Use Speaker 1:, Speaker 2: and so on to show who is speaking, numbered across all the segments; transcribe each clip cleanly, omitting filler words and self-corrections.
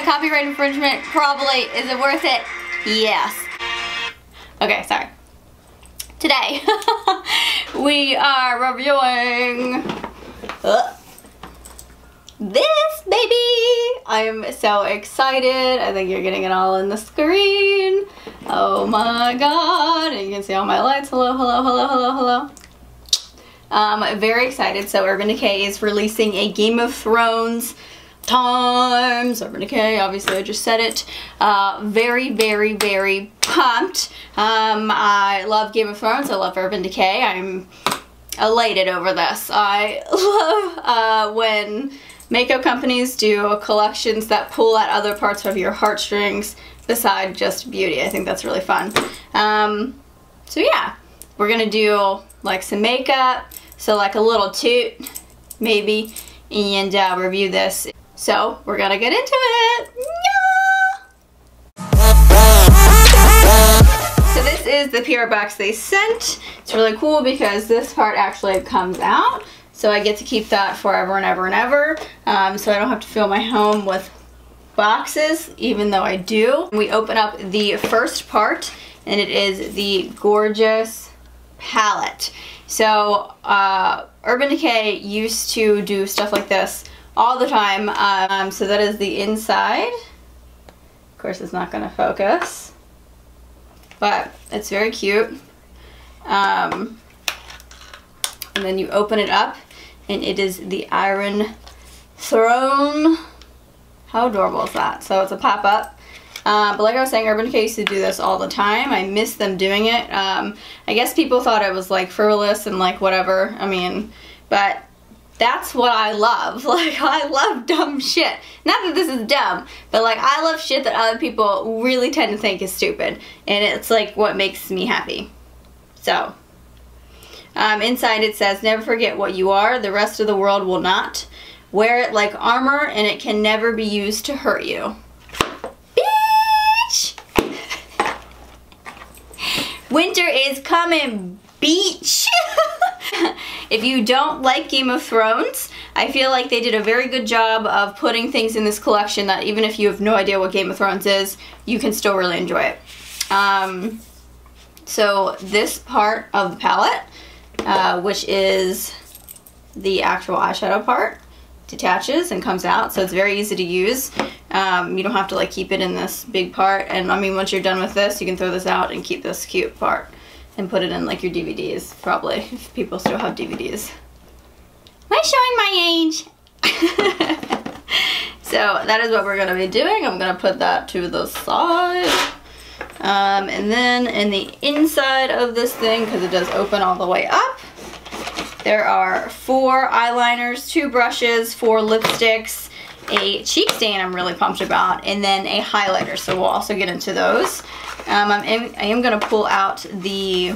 Speaker 1: Copyright infringement? Probably. Is it worth it? Yes. Okay, sorry. Today, we are reviewing this baby. I am so excited. I think you're getting it all in the screen. Oh my god. And you can see all my lights. Hello, hello, hello, hello, hello. I'm very excited. So Urban Decay is releasing a Game of Thrones times Urban Decay, obviously I just said it. Very, very, very pumped. I love Game of Thrones, I love Urban Decay. I'm elated over this. I love when makeup companies do collections that pull at other parts of your heartstrings besides just beauty. I think that's really fun. So yeah, we're gonna do like some makeup, so like a little toot maybe, and review this. So we're gonna get into it. Yeah! So this is the PR box they sent. It's really cool because this part actually comes out. So I get to keep that forever and ever and ever. So I don't have to fill my home with boxes, even though I do. We open up the first part and it is the gorgeous palette. So Urban Decay used to do stuff like this all the time. So that is the inside. Of course it's not going to focus, but it's very cute. And then you open it up and it is the Iron Throne. How adorable is that? So it's a pop-up. But like I was saying, Urban Decay used to do this all the time. I miss them doing it. I guess people thought it was like frivolous and like whatever. I mean, but that's what I love. Like, I love dumb shit. Not that this is dumb, but like I love shit that other people really tend to think is stupid. And it's like what makes me happy. So, inside it says, never forget what you are. The rest of the world will not. Wear it like armor and it can never be used to hurt you. Bitch! Winter is coming, beach! If you don't like Game of Thrones, I feel like they did a very good job of putting things in this collection that even if you have no idea what Game of Thrones is, you can still really enjoy it. So this part of the palette, which is the actual eyeshadow part, detaches and comes out, so it's very easy to use. You don't have to like keep it in this big part, and I mean once you're done with this, you can throw this out and keep this cute part and put it in like your DVDs, probably, if people still have DVDs. Am I showing my age? So that is what we're gonna be doing. I'm gonna put that to the side. And then in the inside of this thing, because it does open all the way up, there are 4 eyeliners, 2 brushes, 4 lipsticks, a cheek stain I'm really pumped about, and then a highlighter, so we'll also get into those. I am going to pull out the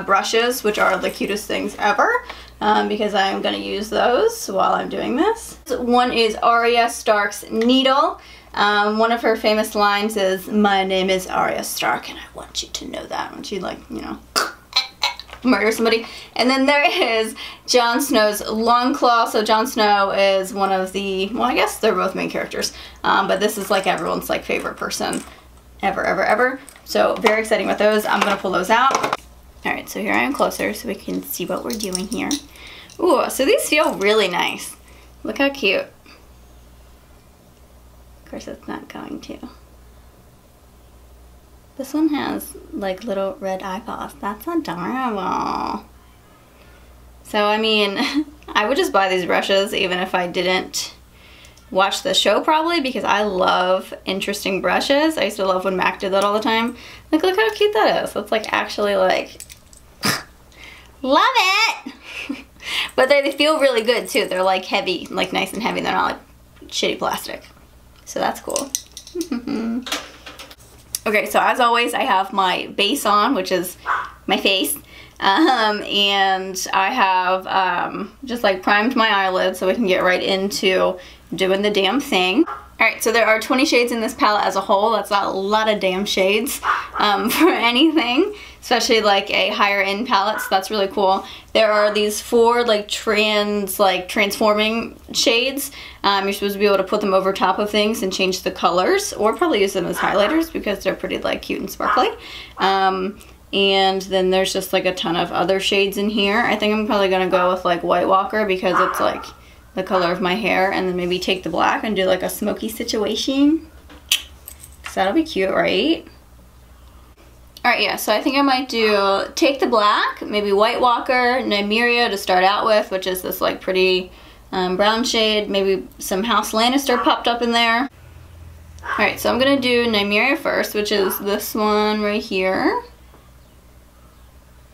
Speaker 1: brushes, which are the cutest things ever, because I am going to use those while I'm doing this. One is Arya Stark's needle. One of her famous lines is, "My name is Arya Stark and I want you to know that," when she like, you know, murder somebody. And then there is Jon Snow's long claw. So Jon Snow is one of the, well, I guess they're both main characters, but this is like everyone's like favorite person ever, ever, ever. So very exciting with those. I'm gonna pull those out. All right, so here I am closer so we can see what we're doing here. Ooh, so these feel really nice. Look how cute. Of course it's not going to. This one has like little red eyeballs. That's adorable. So I mean, I would just buy these brushes even if I didn't watch the show probably, because I love interesting brushes. I used to love when Mac did that all the time. Like, look how cute that is. That's like actually like, love it! But they feel really good too. They're like heavy, like nice and heavy. They're not like shitty plastic. So that's cool. Okay, so as always, I have my base on, which is my face. And I have just like primed my eyelids so we can get right into doing the damn thing. Alright, so there are 20 shades in this palette as a whole. That's a lot of damn shades for anything, especially like a higher end palette, so that's really cool. There are these 4 like transforming shades. You're supposed to be able to put them over top of things and change the colors, or probably use them as highlighters because they're pretty like cute and sparkly. And then there's just like a ton of other shades in here. I think I'm probably gonna go with like White Walker because it's like the color of my hair, and then maybe take the black and do like a smoky situation. So that'll be cute, right? Alright, yeah, so I think I might do take the black, maybe White Walker, Nymeria to start out with, which is this like pretty brown shade, maybe some House Lannister popped up in there. Alright, so I'm gonna do Nymeria first, which is this one right here.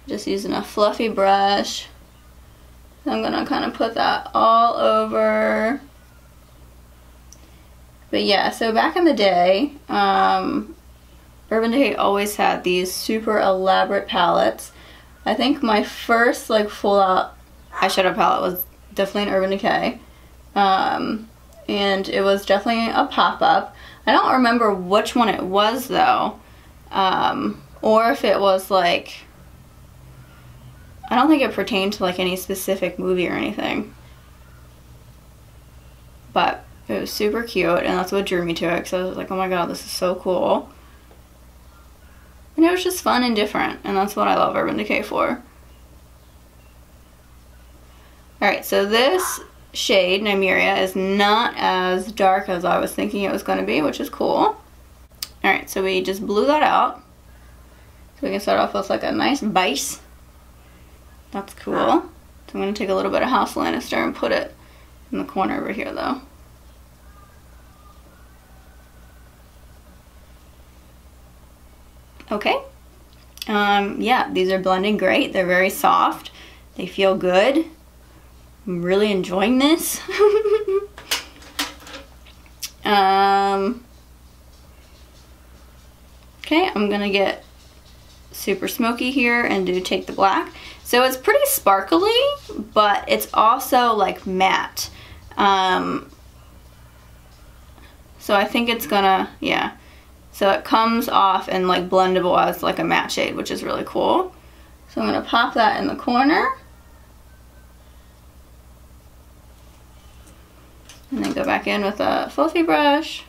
Speaker 1: Just using a fluffy brush. I'm gonna kind of put that all over. But yeah, so back in the day, Urban Decay always had these super elaborate palettes. I think my first like full out eyeshadow palette was definitely an Urban Decay. And it was definitely a pop-up. I don't remember which one it was though. Or if it was like, I don't think it pertained to like any specific movie or anything. But it was super cute, and that's what drew me to it, because I was like, oh my god, this is so cool. And it was just fun and different, and that's what I love Urban Decay for. Alright, so this shade, Nymeria, is not as dark as I was thinking it was going to be, which is cool. Alright, so we just blew that out. So we can start off with like a nice base. That's cool. So I'm going to take a little bit of House Lannister and put it in the corner over here though. Okay. Yeah, these are blending great. They're very soft. They feel good. I'm really enjoying this. Okay, I'm going to get super smoky here and do Take the Black. So it's pretty sparkly, but it's also like matte. So I think it's gonna, yeah. So it comes off and like blendable as like a matte shade, which is really cool. So I'm gonna pop that in the corner. And then go back in with a fluffy brush.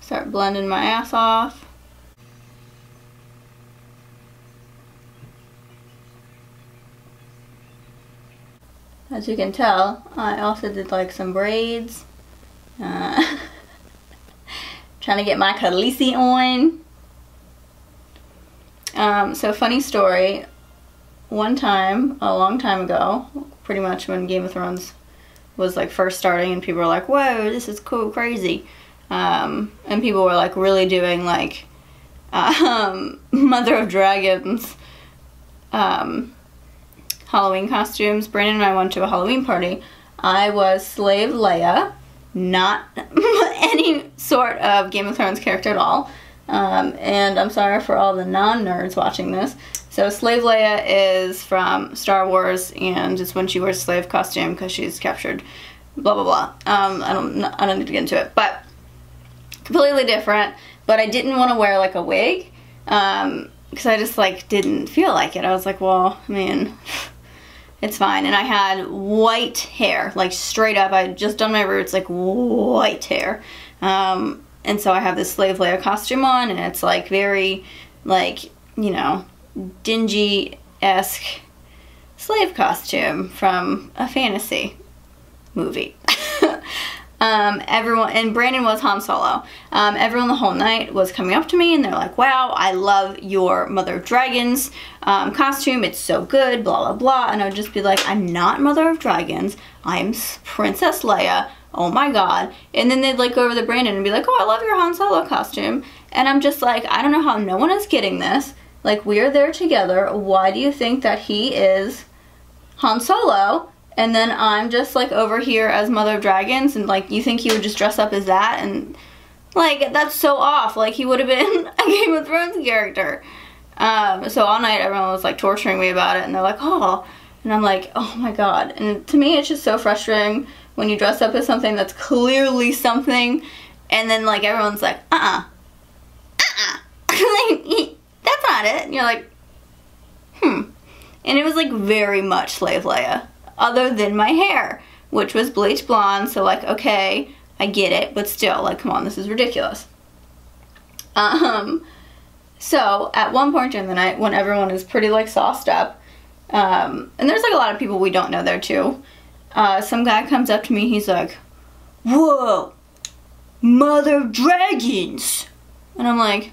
Speaker 1: Start blending my ass off. As you can tell, I also did like some braids. Trying to get my Khaleesi on. So funny story, one time, a long time ago, pretty much when Game of Thrones was like first starting and people were like, whoa, this is cool, crazy. And people were like really doing like Mother of Dragons Halloween costumes. Brandon and I went to a Halloween party. I was Slave Leia, not any sort of Game of Thrones character at all. And I'm sorry for all the non-nerds watching this. So Slave Leia is from Star Wars, and it's when she wears a slave costume because she's captured, blah blah blah. I don't need to get into it, but completely different. But I didn't want to wear like a wig because I just like didn't feel like it. I was like, well, I mean, it's fine. And I had white hair, like straight up. I had just done my roots, like white hair. And so I have this Slave Leia costume on, and it's like very, like, you know, dingy-esque slave costume from a fantasy movie. Everyone, and Brandon was Han Solo. Everyone the whole night was coming up to me and they're like, wow, I love your Mother of Dragons costume. It's so good, blah, blah, blah. And I would just be like, I'm not Mother of Dragons. I'm Princess Leia. Oh my god. And then they'd like go over to Brandon and be like, oh, I love your Han Solo costume. And I'm just like, I don't know how no one is getting this. Like, we're there together. Why do you think that he is Han Solo? And then I'm just like over here as Mother of Dragons, and like you think he would just dress up as that, and like that's so off. Like he would have been a Game of Thrones character. So all night everyone was like torturing me about it, and they're like, oh, and I'm like, oh my god. And to me it's just so frustrating when you dress up as something that's clearly something, and then like everyone's like, like, that's not it. And you're like, And it was like very much Slave Leia, other than my hair, which was bleach blonde. So like, okay, I get it, but still, like, come on, this is ridiculous. So at one point during the night, when everyone is pretty like sauced up, and there's like a lot of people we don't know there too, some guy comes up to me, he's like, "Whoa, mother of dragons!" And I'm like,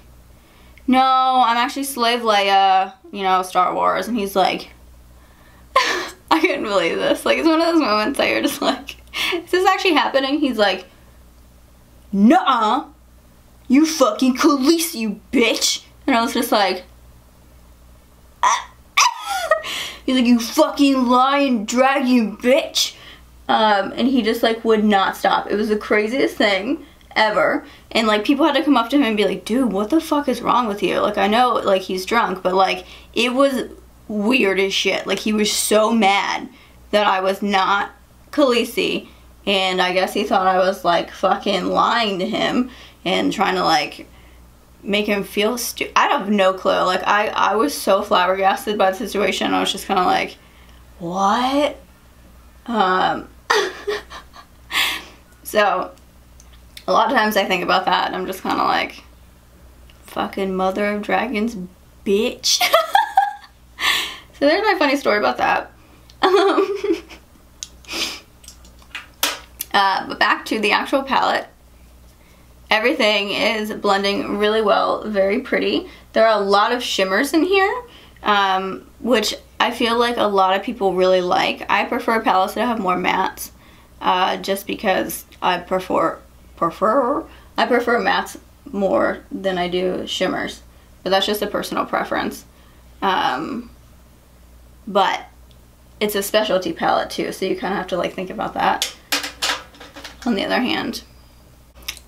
Speaker 1: "No, I'm actually Slave Leia, you know, Star Wars." And he's like, I couldn't believe this. Like, it's one of those moments that you're just like, is this actually happening? He's like, "Nuh-uh, you fucking Khaleesi, you bitch." And I was just like, he's like, "You fucking lying dragon bitch." And he just like would not stop. It was the craziest thing ever. And like people had to come up to him and be like, "Dude, what the fuck is wrong with you?" Like, I know like he's drunk, but like it was weird as shit. Like, he was so mad that I was not Khaleesi, and I guess he thought I was like fucking lying to him and trying to like make him feel stupid. I have no clue. Like, I was so flabbergasted by the situation. I was just kind of like, what? So a lot of times I think about that and I'm just kind of like, fucking mother of dragons bitch. So there's my funny story about that. But back to the actual palette. Everything is blending really well, very pretty. There are a lot of shimmers in here, which I feel like a lot of people really like. I prefer palettes that have more mattes, just because I prefer mattes more than I do shimmers. But that's just a personal preference. But it's a specialty palette too, so you kind of have to like think about that. On the other hand.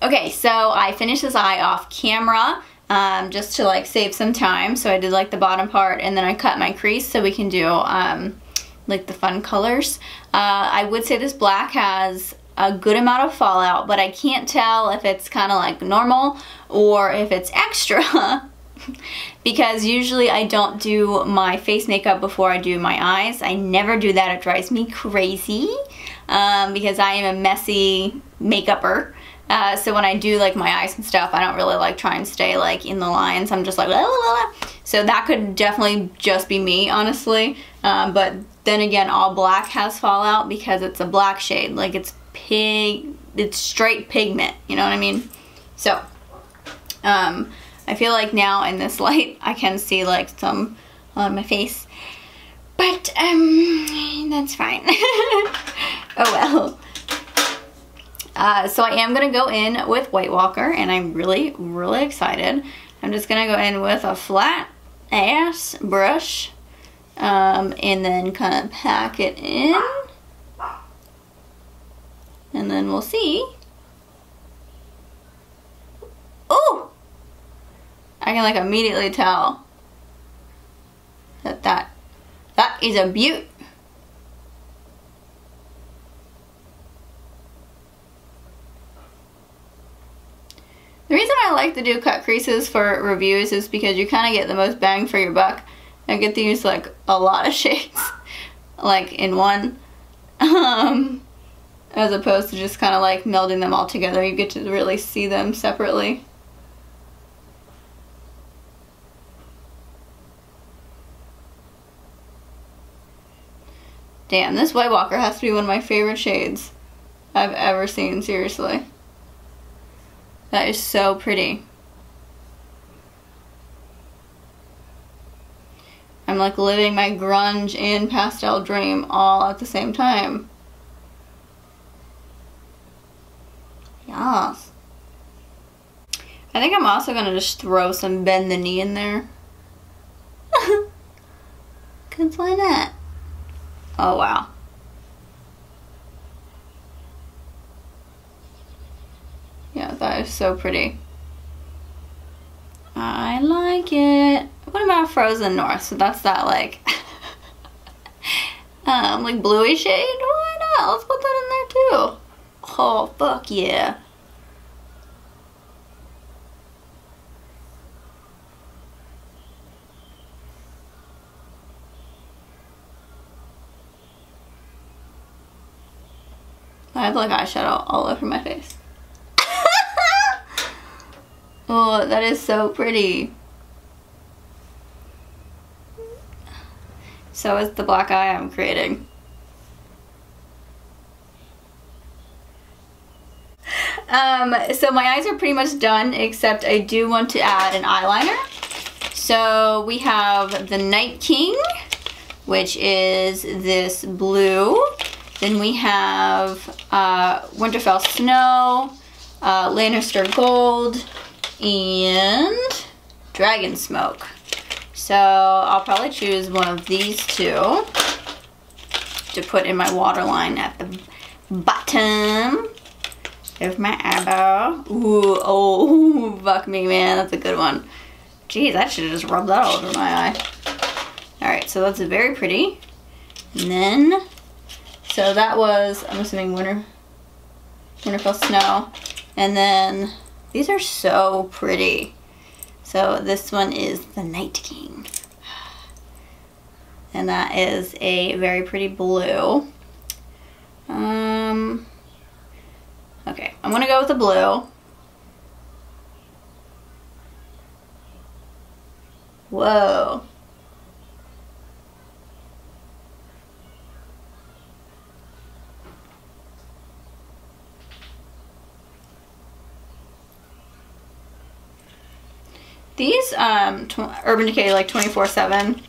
Speaker 1: Okay, so I finished this eye off camera, just to like save some time. So I did like the bottom part, and then I cut my crease so we can do like the fun colors. I would say this black has a good amount of fallout, but I can't tell if it's kind of like normal or if it's extra. Because usually I don't do my face makeup before I do my eyes. I never do that. It drives me crazy, because I am a messy makeupper. So when I do like my eyes and stuff, I don't really like try and stay like in the lines. I'm just like, la, la, la. So that could definitely just be me, honestly. But then again, all black has fallout because it's a black shade. Like, it's straight pigment, you know what I mean? So, I feel like now in this light, I can see like some on my face, but that's fine. Oh well. So I am gonna go in with White Walker, and I'm really, really excited. I'm just gonna go in with a flat ass brush, and then kind of pack it in, and then we'll see. Ooh! I can like immediately tell that is a beaut. The reason I like to do cut creases for reviews is because you kind of get the most bang for your buck. I get to use like a lot of shades like in one, as opposed to just kind of like melding them all together. You get to really see them separately. Damn, this White Walker has to be one of my favorite shades I've ever seen, seriously. That is so pretty. I'm like living my grunge and pastel dream all at the same time. Yes. I think I'm also gonna just throw some Bend the Knee in there. Cause why not? Oh wow. Yeah, that is so pretty. I like it. What about Frozen North? So that's that like like bluey shade. Why not? Let's put that in there that too. Oh, fuck yeah. I have like eyeshadow all over my face. Oh, that is so pretty. So is the black eye I'm creating. So my eyes are pretty much done, except I do want to add an eyeliner. So we have the Night King, which is this blue. Then we have Winterfell Snow, Lannister Gold, and Dragon Smoke. So I'll probably choose one of these two to put in my waterline at the bottom of my eyebrow. Ooh, oh, fuck me, man, that's a good one. Jeez, I should have just rubbed that all over my eye. Alright, so that's very pretty. And then, so that was, I'm assuming Winterfell Snow. And then, these are so pretty. So this one is the Night King. And that is a very pretty blue. Okay, I'm gonna go with the blue. Whoa. These Urban Decay like 24/7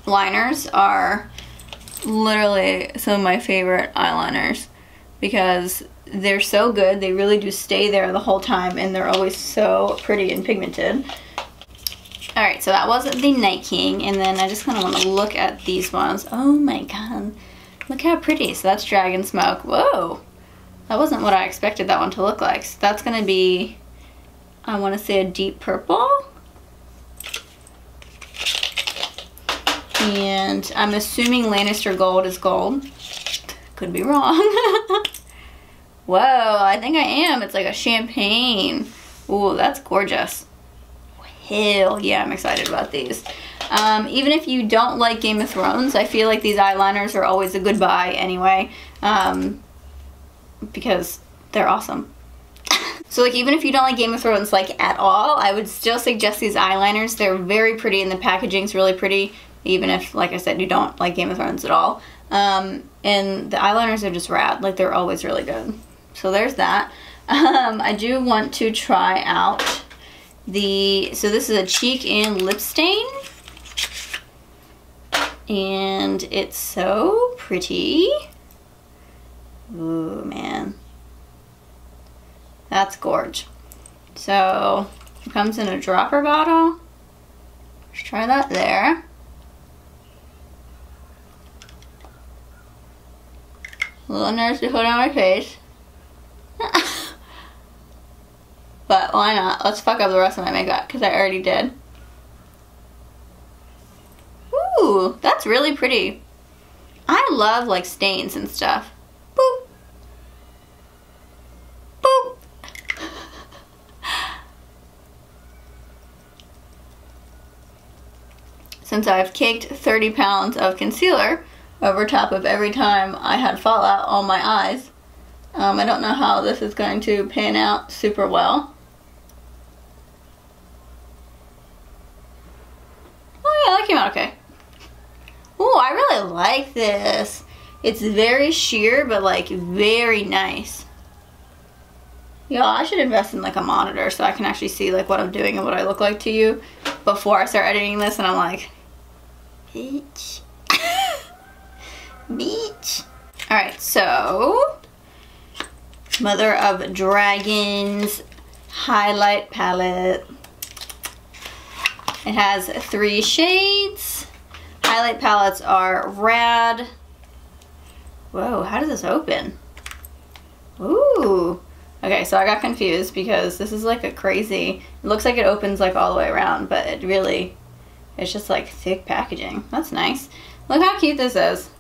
Speaker 1: liners are literally some of my favorite eyeliners because they're so good. They really do stay there the whole time and they're always so pretty and pigmented. Alright, so that was the Night King, and then I just kind of want to look at these ones. Oh my god, look how pretty. So that's Dragon Smoke. Whoa, that wasn't what I expected that one to look like. So that's going to be, I want to say, a deep purple. And I'm assuming Lannister Gold is gold. Could be wrong. Whoa, I think I am. It's like a champagne. Ooh, that's gorgeous. Hell yeah, I'm excited about these. Even if you don't like Game of Thrones, I feel like these eyeliners are always a good buy anyway. Because they're awesome. So like even if you don't like Game of Thrones like at all, I would still suggest these eyeliners. They're very pretty and the packaging's really pretty. Even if, like I said, you don't like Game of Thrones at all. And the eyeliners are just rad. Like they're always really good. So there's that. I do want to try out so this is a cheek and lip stain. And it's so pretty. Ooh, man. That's gorge. So it comes in a dropper bottle. Let's try that there. A little nervous to put on my face. But why not? Let's fuck up the rest of my makeup because I already did. Ooh, that's really pretty. I love like stains and stuff. Boop. Boop. Since I've caked 30 pounds of concealer over top of every time I had fallout on my eyes, I don't know how this is going to pan out super well. Oh yeah, that came out okay. Ooh, I really like this. It's very sheer, but like very nice. Yo, I should invest in like a monitor so I can actually see like what I'm doing and what I look like to you before I start editing this, and I'm like, bitch. Bitch. Alright, so Mother of Dragons highlight palette. It has 3 shades. Highlight palettes are rad. Whoa, how does this open? Ooh. Okay, so I got confused because this is like a crazy, it looks like it opens like all the way around, but it really, it's just like thick packaging. That's nice. Look how cute this is.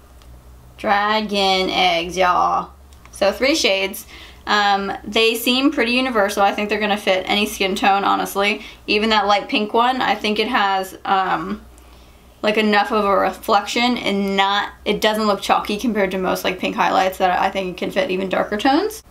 Speaker 1: Dragon eggs, y'all. So 3 shades. They seem pretty universal. I think they're gonna fit any skin tone, honestly. Even that light pink one, I think it has like enough of a reflection and it doesn't look chalky compared to most like pink highlights that I think it can fit even darker tones.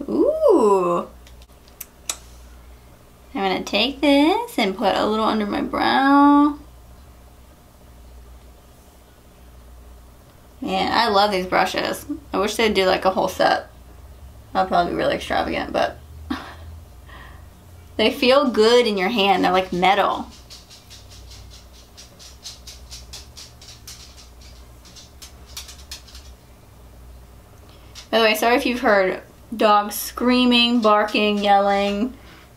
Speaker 1: Ooh. I'm gonna take this and put a little under my brow. Man, I love these brushes. I wish they'd do like a whole set. That'd probably be really extravagant, but they feel good in your hand. They're like metal. By the way, sorry if you've heard dogs screaming, barking, yelling,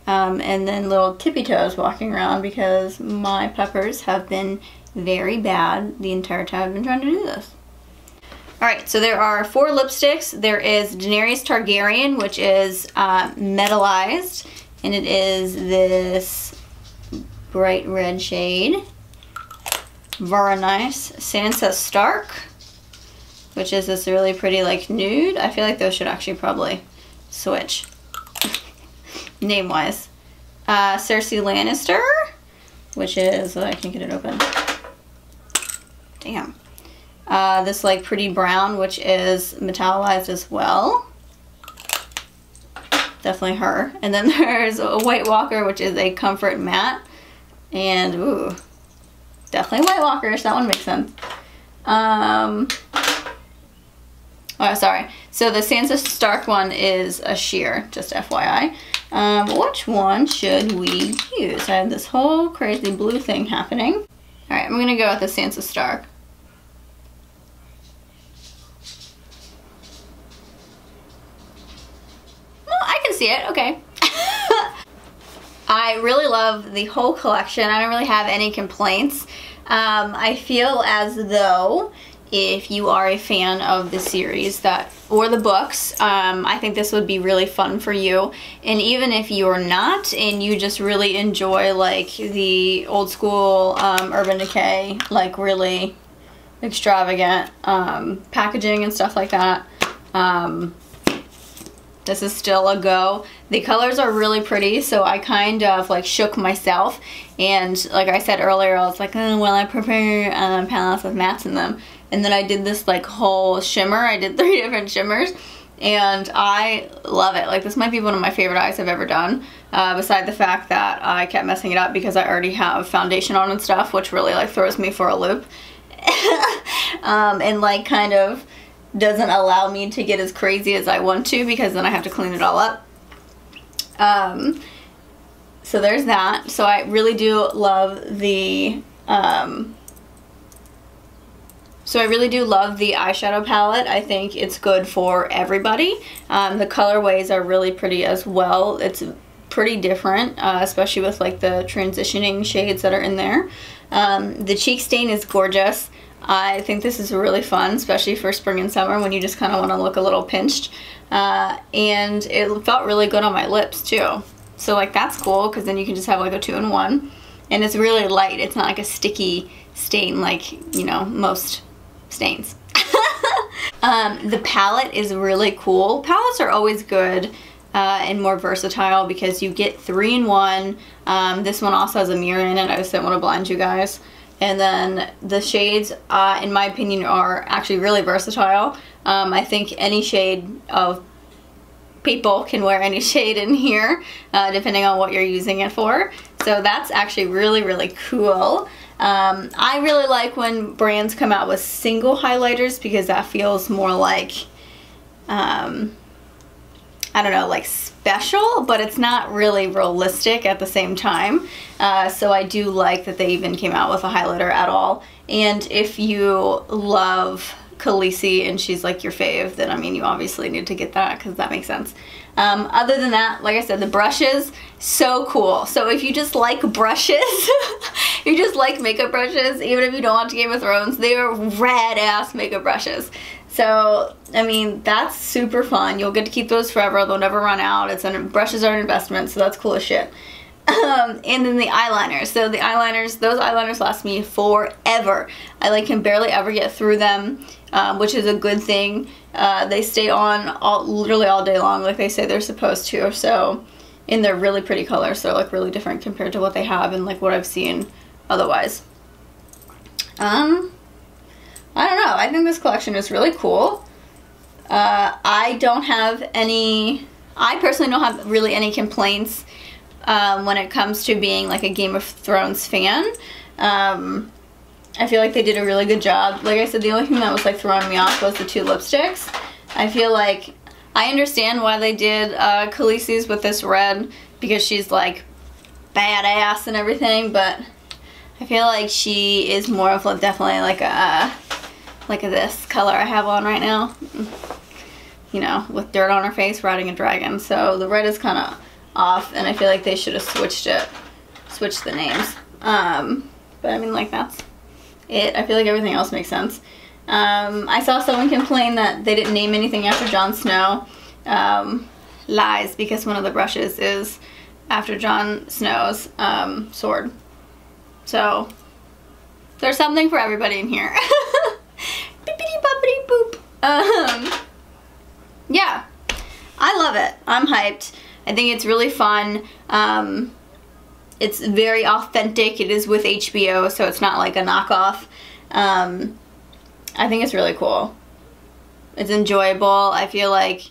Speaker 1: and then little tippy toes walking around because my peppers have been very bad the entire time I've been trying to do this. Alright, so there are 4 lipsticks. There is Daenerys Targaryen, which is metallized, and it is this bright red shade. Very nice. Sansa Stark, which is this really pretty like nude. I feel like those should actually probably switch name-wise. Cersei Lannister, which is, I can't get it open. Damn. This like pretty brown, which is metallized as well. Definitely her. And then there's a White Walker, which is a comfort matte. And ooh, definitely White Walkerish. That one makes sense. Oh, sorry. So the Sansa Stark one is a sheer, just FYI. Which one should we use? I have this whole crazy blue thing happening. Alright, I'm going to go with the Sansa Stark. Well, I can see it. Okay. I really love the whole collection. I don't really have any complaints. I feel as though if you are a fan of the series or the books, I think this would be really fun for you. And even if you're not and you just really enjoy like the old school Urban Decay, like really extravagant packaging and stuff like that, this is still a go. The colors are really pretty, so I kind of like shook myself, and like I said earlier, I was like, oh, well, I prefer palettes with mattes in them. And then I did this like whole shimmer. I did 3 different shimmers, and I love it. Like, this might be one of my favorite eyes I've ever done, beside the fact that I kept messing it up because I already have foundation on and stuff, which really like throws me for a loop. And like kind of doesn't allow me to get as crazy as I want to, because then I have to clean it all up. So there's that. So I really do love the eyeshadow palette. I think it's good for everybody. The colorways are really pretty as well. It's pretty different, especially with like the transitioning shades that are in there. The cheek stain is gorgeous. I think this is really fun, especially for spring and summer when you just kind of want to look a little pinched. And it felt really good on my lips too. So like that's cool, because then you can just have like a 2-in-1. And it's really light. It's not like a sticky stain like, you know, most stains. The palette is really cool. Palettes are always good and more versatile because you get 3-in-1. This one also has a mirror in it. I just didn't want to blind you guys. And then the shades, in my opinion, are actually really versatile. I think any shade of people can wear any shade in here, depending on what you're using it for. So that's actually really, really cool. I really like when brands come out with single highlighters, because that feels more like, I don't know, like special, but it's not really realistic at the same time. So I do like that they even came out with a highlighter at all. And if you love Khaleesi and she's like your fave, then I mean you obviously need to get that, because that makes sense. Other than that, like I said, the brushes, so cool. So if you just like brushes, if you just like makeup brushes, even if you don't watch Game of Thrones, they are rad ass makeup brushes. So, I mean, that's super fun. You'll get to keep those forever. They'll never run out. Brushes are an investment, so that's cool as shit. And then the eyeliners. So the eyeliners, those eyeliners last me forever. I like can barely ever get through them, which is a good thing. They stay on literally all day long, like they say they're supposed to. So, and they're really pretty colors, so like really different compared to what they have and like what I've seen otherwise. I don't know. I think this collection is really cool. I personally don't have really any complaints when it comes to being like a Game of Thrones fan. I feel like they did a really good job. Like I said, the only thing that was like throwing me off was the 2 lipsticks. I feel like I understand why they did Khaleesi's with this red, because she's like badass and everything, but I feel like she is more of definitely like this color I have on right now, you know, with dirt on her face riding a dragon. So the red is kind of off, and I feel like they should have switched the names. But I mean, like, that's it. I feel like everything else makes sense. I saw someone complain that they didn't name anything after Jon Snow. Lies, because one of the brushes is after Jon Snow's sword. So there's something for everybody in here. Bippity boppity boop. Yeah, I love it. I'm hyped. I think it's really fun. It's very authentic. It is with HBO, so it's not like a knockoff. I think it's really cool. It's enjoyable. I feel like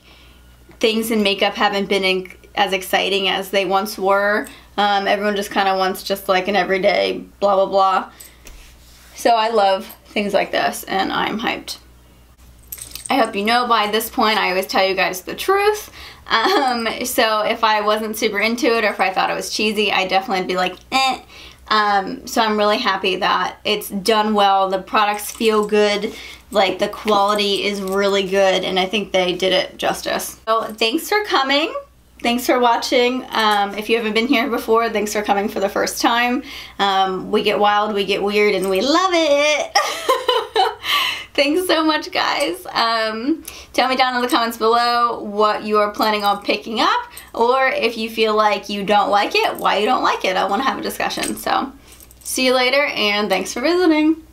Speaker 1: things in makeup haven't been as exciting as they once were. Everyone just kind of wants just like an everyday blah blah blah. So I love things like this, and I'm hyped. I hope you know by this point I always tell you guys the truth. So if I wasn't super into it, or if I thought it was cheesy, I'd definitely be like, eh. So I'm really happy that it's done well. The products feel good. Like, the quality is really good, and I think they did it justice. So thanks for coming. Thanks for watching. If you haven't been here before, thanks for coming for the first time. We get wild, we get weird, and we love it. Thanks so much, guys. Tell me down in the comments below what you are planning on picking up, or if you feel like you don't like it, why you don't like it. I want to have a discussion. So see you later, and thanks for visiting.